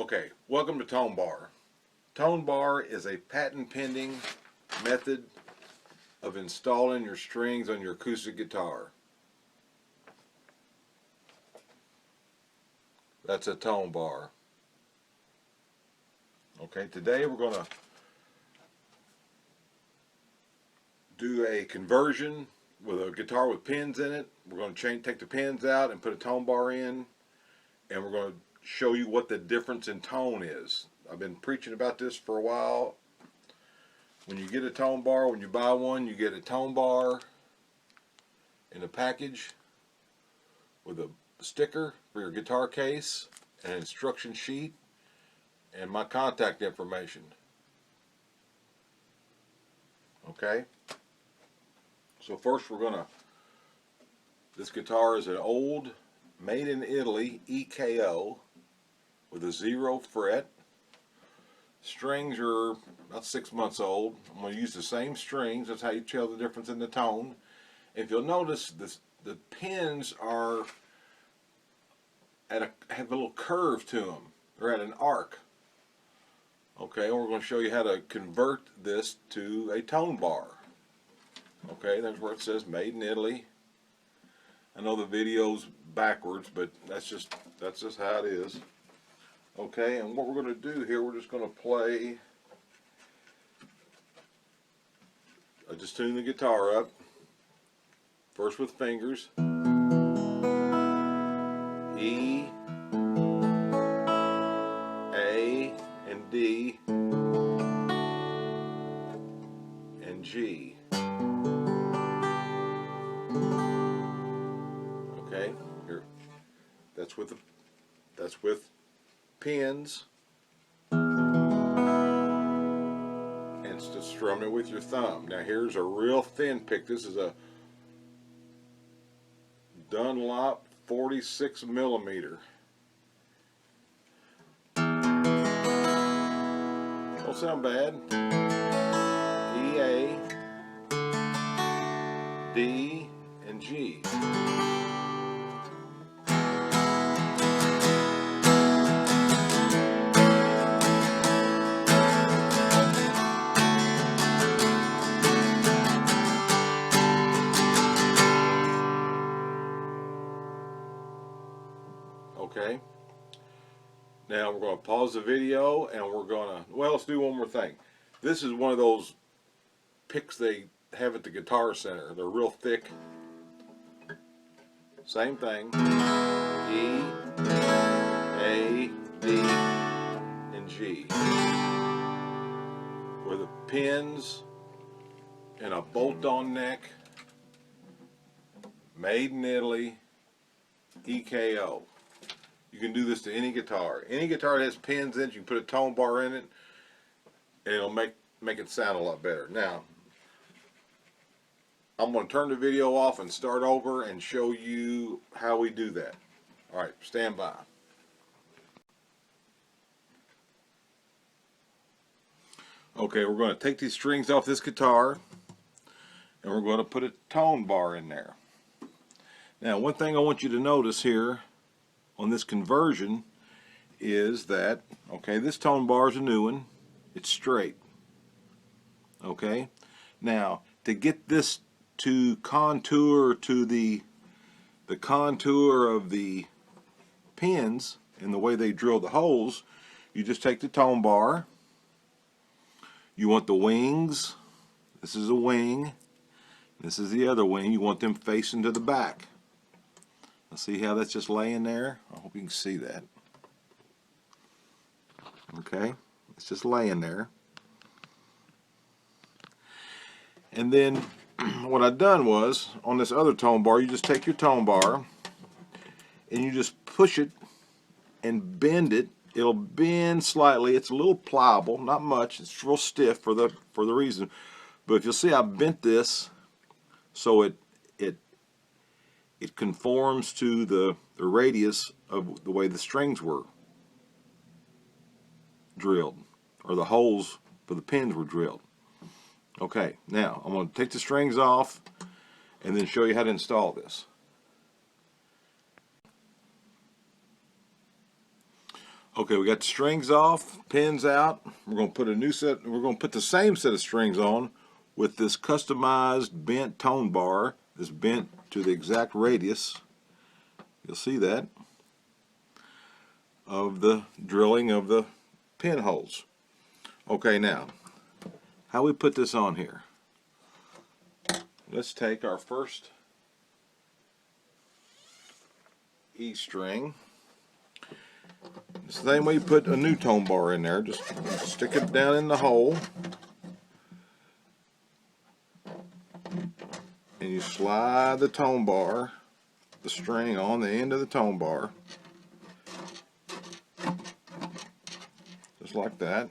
Okay, welcome to ToneBar. ToneBar is a patent pending method of installing your strings on your acoustic guitar. That's a ToneBar. Okay, today we're going to do a conversion with a guitar with pins in it. We're going to take the pins out and put a ToneBar in, and we're going to show you what the difference in tone is. I've been preaching about this for a while. When you get a ToneBar, when you buy one, you get a ToneBar in a package with a sticker for your guitar case, an instruction sheet, and my contact information. Okay? So first this guitar is an old, made in Italy, EKO, with a 0 fret. Strings are about 6 months old. I'm going to use the same strings. That's how you tell the difference in the tone. If you'll notice, the pins are have a little curve to them. They're at an arc. Okay, and we're going to show you how to convert this to a ToneBar. Okay, there's where it says made in Italy. I know the video's backwards, but that's just how it is. Okay, and what we're going to do here, we're just going to play. I just tune the guitar up. First with fingers. E, A, and D, and G. Okay, here. That's with pins, and it's just strum it with your thumb. Now here's a real thin pick. This is a Dunlop 46 millimeter. Don't sound bad. E, A, D, and G. Okay, now we're going to pause the video and we're going to, well, let's do one more thing. This is one of those picks they have at the Guitar Center. They're real thick. Same thing. E, A, D, and G. With the pins and a bolt-on neck. Made in Italy. EKO. You can do this to any guitar. Any guitar that has pins in it, you can put a ToneBar in it, and it'll make it sound a lot better. Now, I'm going to turn the video off and start over and show you how we do that. Alright, stand by. Okay, we're going to take these strings off this guitar, and we're going to put a ToneBar in there. Now, one thing I want you to notice here on this conversion is that, okay, this ToneBar is a new one. It's straight. Okay? Now, to get this to contour to the contour of the pins and the way they drill the holes, you just take the ToneBar. You want the wings. This is a wing. This is the other wing. You want them facing to the back. See how that's just laying there? I hope you can see that. Okay, it's just laying there. And then what I've done was, on this other ToneBar, you just take your ToneBar and you just push it and bend it. It'll bend slightly. It's a little pliable, not much. It's real stiff for the reason. But if you'll see, I bent this so it conforms to the radius of the way the strings were drilled, or the holes for the pins were drilled. Okay, now I'm going to take the strings off and then show you how to install this. Okay, we got the strings off, pins out. We're going to put a new set. We're going to put the same set of strings on with this customized bent tone bar. That's bent to the exact radius. You'll see that of the drilling of the pinholes. Okay, now how we put this on here? Let's take our first E string. It's the same way you put a new tone bar in there. Just stick it down in the hole and you slide the tone bar, the string on the end of the tone bar, just like that,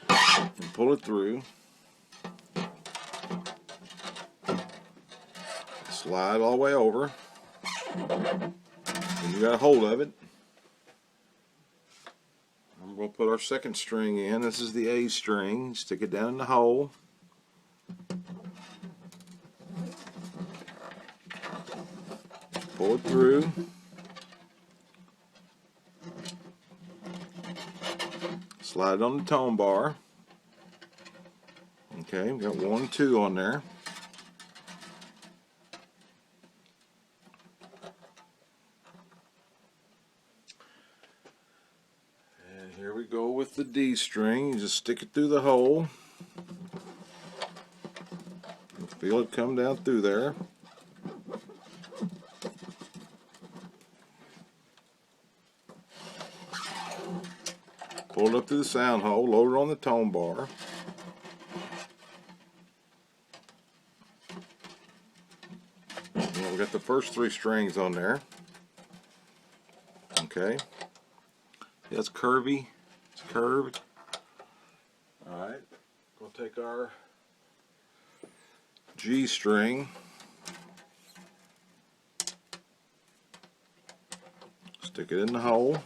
and pull it through. Slide all the way over, and you got a hold of it. We're going to put our second string in. This is the A string. Stick it down in the hole. Pull it through. Slide it on the tone bar. Okay, we've got 1 and 2 on there. And here we go with the D string. You just stick it through the hole. You feel it come down through there. Pull it up through the sound hole, load it on the tone bar. We got the first 3 strings on there. Okay. That's curvy. It's curved. Alright. We'll take our G string. Stick it in the hole.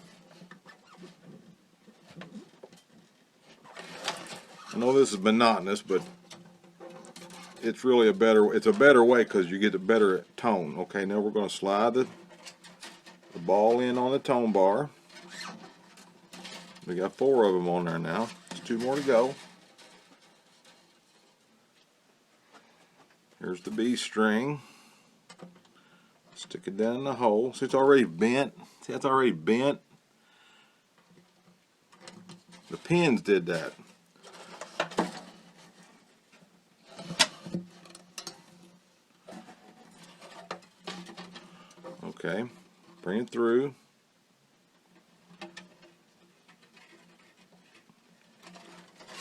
I know this is monotonous, but it's really a better way because you get a better tone. Okay, now we're going to slide the ball in on the tone bar. We got 4 of them on there now. There's 2 more to go. Here's the B string. Stick it down in the hole. See, it's already bent. See, that's already bent. The pins did that. Okay, bring it through.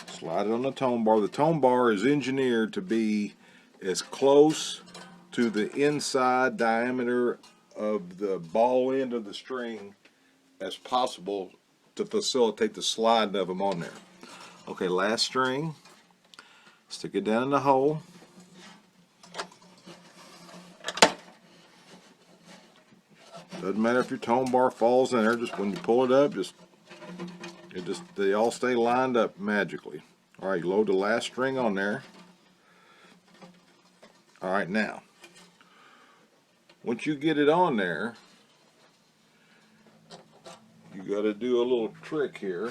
Slide it on the tone bar. The tone bar is engineered to be as close to the inside diameter of the ball end of the string as possible to facilitate the sliding of them on there. Okay, last string. Stick it down in the hole. Doesn't matter if your tone bar falls in there, just when you pull it up, they all stay lined up magically. Alright, load the last string on there. Alright, now, once you get it on there, you got to do a little trick here.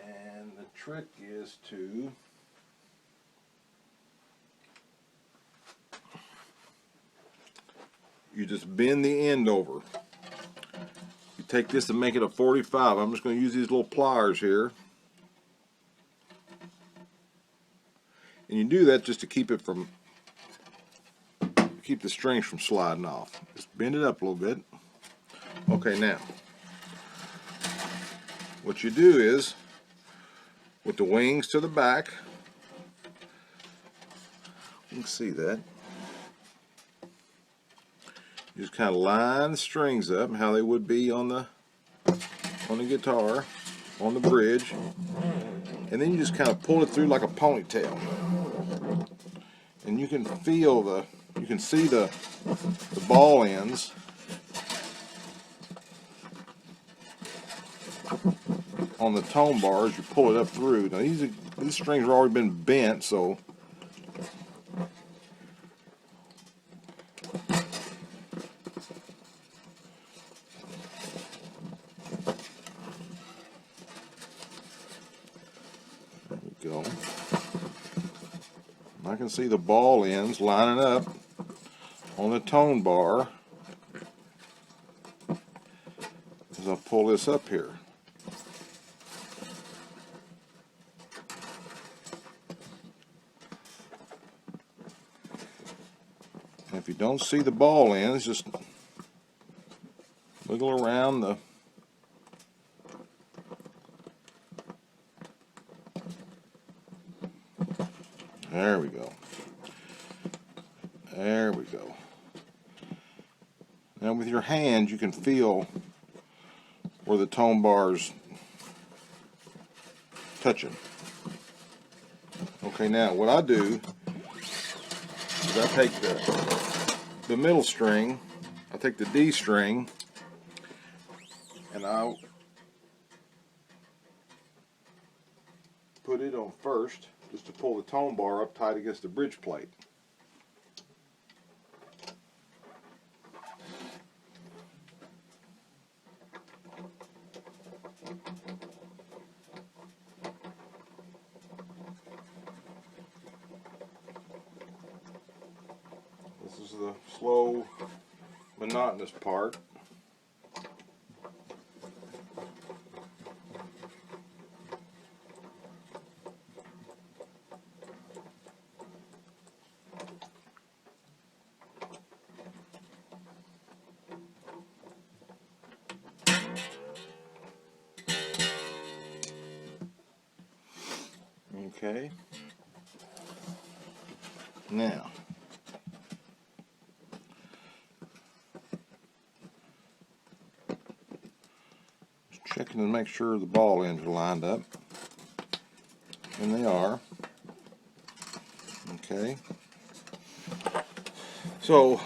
And the trick is to you just bend the end over. You take this and make it a 45. I'm just going to use these little pliers here. And you do that just to keep the strings from sliding off. Just bend it up a little bit. Okay, now what you do is with the wings to the back, you can see that. You just kind of line the strings up how they would be on the guitar, on the bridge, and then you just kind of pull it through like a ponytail. And you can feel you can see the ball ends on the tone bar as you pull it up through. Now these strings have already been bent, so I can see the ball ends lining up on the tone bar as I pull this up here. And if you don't see the ball ends, just wiggle around the there we go. There we go. Now with your hand you can feel where the tone bar's touching. Okay, now what I do is I take the middle string, I take the D string, and I'll put it on first just to pull the tone bar up tight against the bridge plate. This is the slow, monotonous part. Okay. Now, just checking to make sure the ball ends are lined up, and they are. Okay. So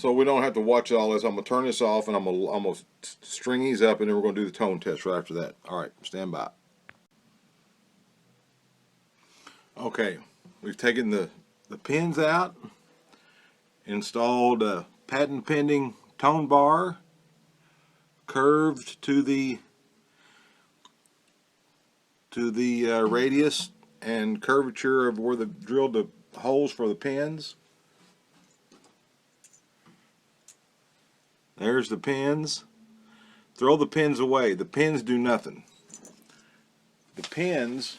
we don't have to watch all this. I'm gonna turn this off, and I'm gonna string these up, and then we're gonna do the tone test right after that. All right, stand by. Okay, we've taken the pins out, installed a patent pending tone bar, curved to the radius and curvature of where the drilled the holes for the pins. There's the pins. Throw the pins away. The pins do nothing. The pins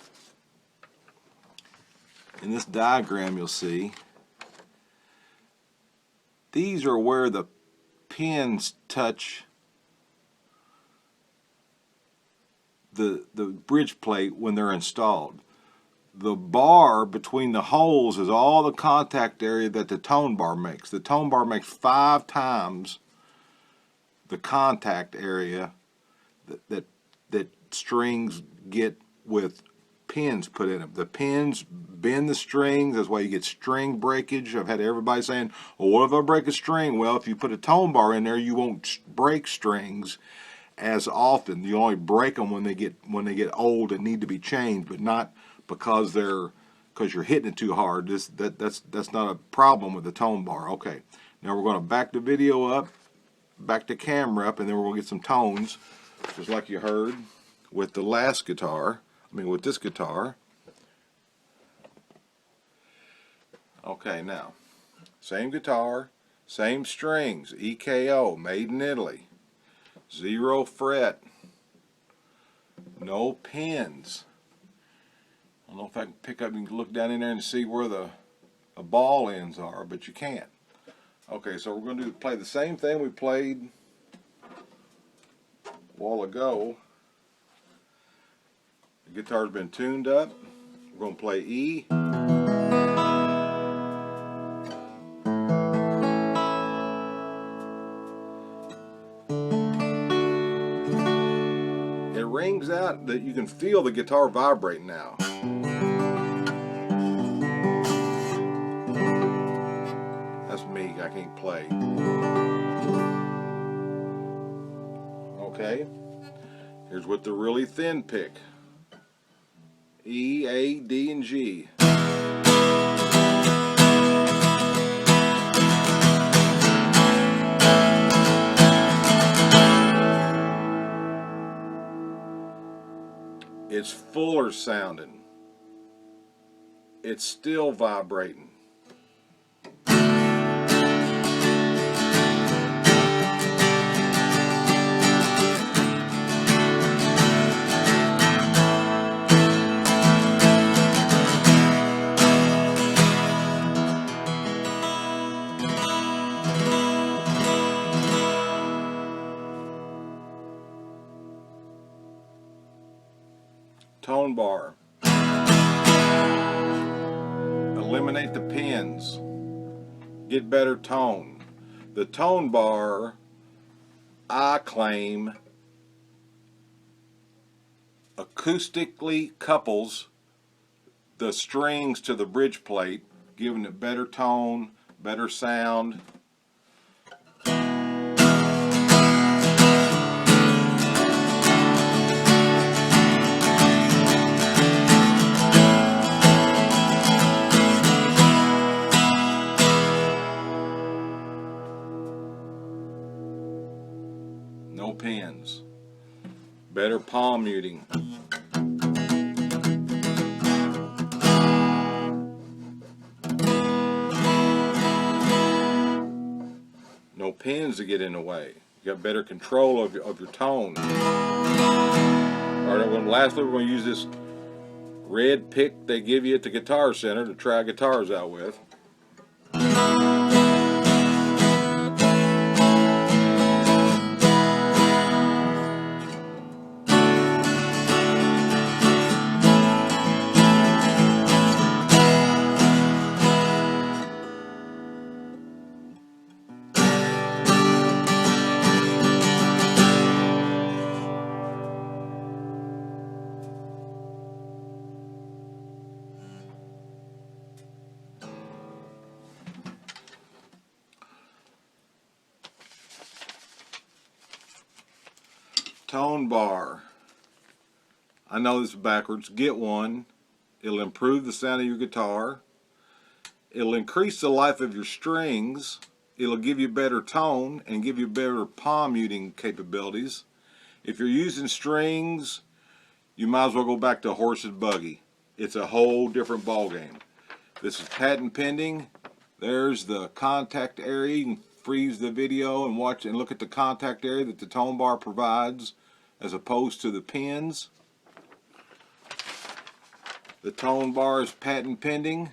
in this diagram you'll see, these are where the pins touch the bridge plate when they're installed. The bar between the holes is all the contact area that the tone bar makes. The tone bar makes 5 times the contact area that strings get with pins put in them. The pins bend the strings. That's why you get string breakage. I've had everybody saying, well, what if I break a string? Well, if you put a tone bar in there, you won't break strings as often. You only break them when they get old and need to be changed, but not because you're hitting it too hard. That's not a problem with the tone bar. Okay, now we're going to back the video up, back the camera up, and then we're going to get some tones, just like you heard with the last guitar. With this guitar. Okay, now, same guitar, same strings, EKO, made in Italy, 0 fret, no pins. I don't know if I can pick up and look down in there and see where the ball ends are, but you can't. Okay, so we're going to play the same thing we played a while ago. The guitar's been tuned up. We're going to play E. It rings out that you can feel the guitar vibrate now. That's me, I can't play. Okay, here's with the really thin pick. E, A, D, and G. It's fuller sounding. it's still vibrating. ToneBar. Eliminate the pins. Get better tone. The ToneBar, I claim, acoustically couples the strings to the bridge plate, giving it better tone, better sound. No pins. Better palm muting. No pins to get in the way. You got better control of your tone. Alright, lastly we're going to use this red pick they give you at the Guitar Center to try guitars out with. ToneBar. I know this is backwards. Get one. It'll improve the sound of your guitar. It'll increase the life of your strings. It'll give you better tone and give you better palm muting capabilities. If you're using strings, you might as well go back to horse and buggy. It's a whole different ball game. This is patent pending. There's the contact area. You can freeze the video and watch and look at the contact area that the ToneBar provides as opposed to the pins. The ToneBar is patent pending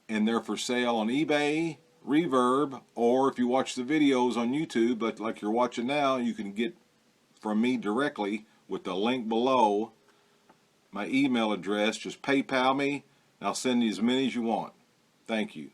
and they're for sale on eBay, Reverb, or if you watch the videos on YouTube like you're watching now, you can get from me directly with the link below. My email address, just PayPal me and I'll send you as many as you want. Thank you.